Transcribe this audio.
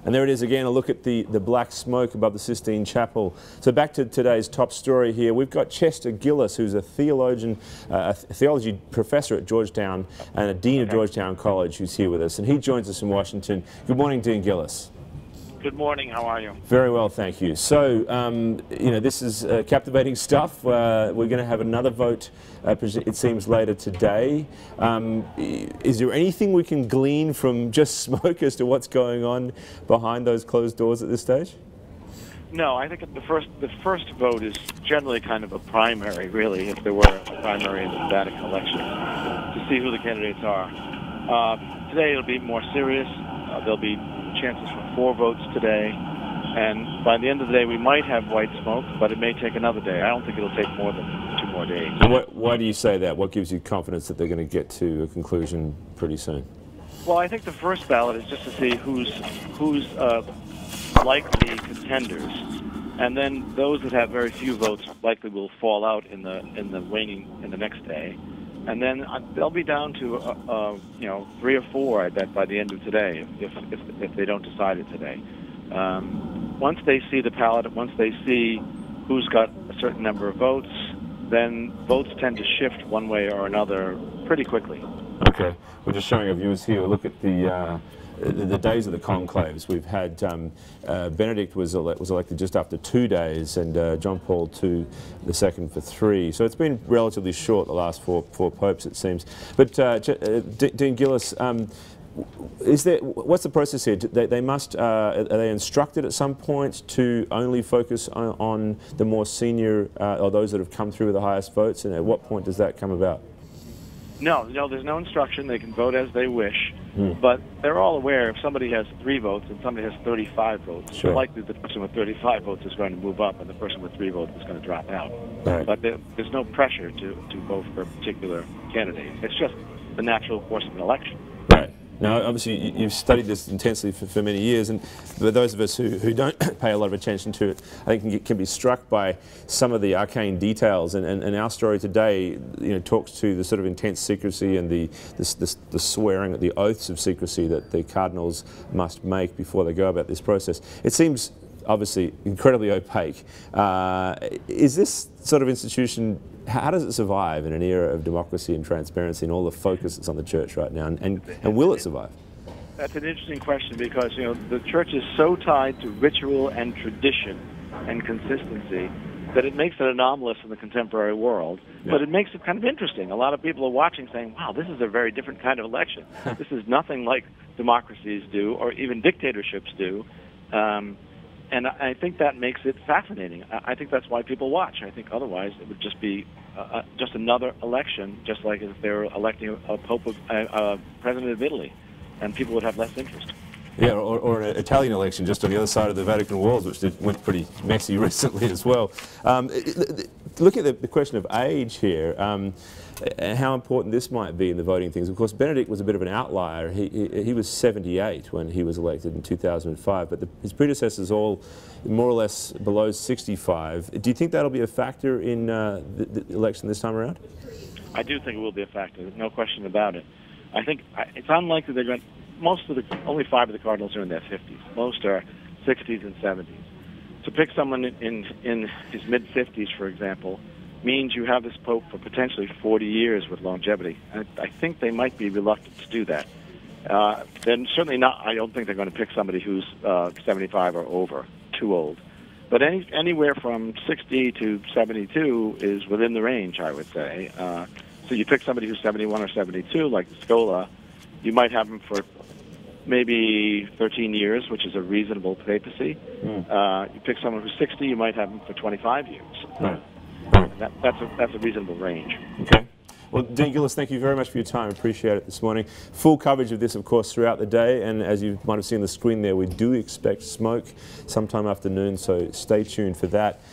And there it is again, a look at the black smoke above the Sistine Chapel. So back to today's top story here. We've got Chester Gillis, who's a theologian, a theology professor at Georgetown and a dean of Georgetown College, who's here with us. And he joins us in Washington. Good morning, Dean Gillis. Good morning. How are you? Very well, thank you. So, you know, this is captivating stuff. We're going to have another vote, it seems, later today. Is there anything we can glean from just smoke as to what's going on behind those closed doors at this stage? No, I think the first vote is generally kind of a primary, really, if there were a primary in the Vatican election, to see who the candidates are. Today it'll be more serious. There'll be chances for 4 votes today, and by the end of the day we might have white smoke, but it may take another day. I don't think it'll take more than 2 more days. Why do you say that? What gives you confidence that they're going to get to a conclusion pretty soon? Well, I think the first ballot is just to see who's likely contenders, and then those that have very few votes likely will fall out in the waning in the next day. And then they'll be down to, you know, 3 or 4, I bet, by the end of today, if they don't decide it today. Once they see the ballot, once they see who's got a certain number of votes, then votes tend to shift one way or another pretty quickly. Okay, we're just showing our viewers here. Look at the days of the conclaves. We've had Benedict was elected just after 2 days, and John Paul II for 3. So it's been relatively short, the last four popes, it seems. But Dean Gillis, what's the process here? They must are they instructed at some point to only focus on the more senior or those that have come through with the highest votes? And at what point does that come about? No, there's no instruction. They can vote as they wish, but they're all aware if somebody has 3 votes and somebody has 35 votes, sure, it's likely the person with 35 votes is going to move up and the person with 3 votes is going to drop out. Right. But there's no pressure to vote for a particular candidate. It's just the natural course of an election. Right. Now, obviously, you've studied this intensely for many years, and for those of us who don't pay a lot of attention to it, I think can be struck by some of the arcane details. And our story today, you know, talks to the sort of intense secrecy and the swearing, the oaths of secrecy that the cardinals must make before they go about this process. It seems obviously incredibly opaque. Is this sort of institution, how does it survive in an era of democracy and transparency and all the focus that's on the church right now, and will it survive? That's an interesting question because, you know, the church is so tied to ritual and tradition and consistency that it makes it anomalous in the contemporary world, but it makes it kind of interesting. A lot of people are watching saying, wow, this is a very different kind of election. This is nothing like democracies do or even dictatorships do. And I think that makes it fascinating. I think that's why people watch. I think otherwise it would just be just another election, just like if they were electing a president of Italy, and people would have less interest. Yeah, or an Italian election just on the other side of the Vatican walls, which went pretty messy recently as well. Looking at the question of age here, and how important this might be in the voting things. Of course, Benedict was a bit of an outlier. He was 78 when he was elected in 2005, but his predecessors all more or less below 65. Do you think that'll be a factor in the election this time around? I do think it will be a factor. There's no question about it. I think it's unlikely they're going. Only 5 of the cardinals are in their 50s. Most are 60s and 70s. To pick someone in his mid-50s, for example, means you have this pope for potentially 40 years with longevity. I think they might be reluctant to do that. Then certainly not. I don't think they're going to pick somebody who's 75 or over, too old. But anywhere from 60 to 72 is within the range, I would say. So you pick somebody who's 71 or 72, like Scola, you might have them for maybe 13 years, which is a reasonable papacy. You pick someone who's 60, you might have them for 25 years. Right. That's a reasonable range. Okay. Well, Dean Gillis, thank you very much for your time. Appreciate it this morning. Full coverage of this, of course, throughout the day. And as you might have seen on the screen there, we do expect smoke sometime afternoon, so stay tuned for that.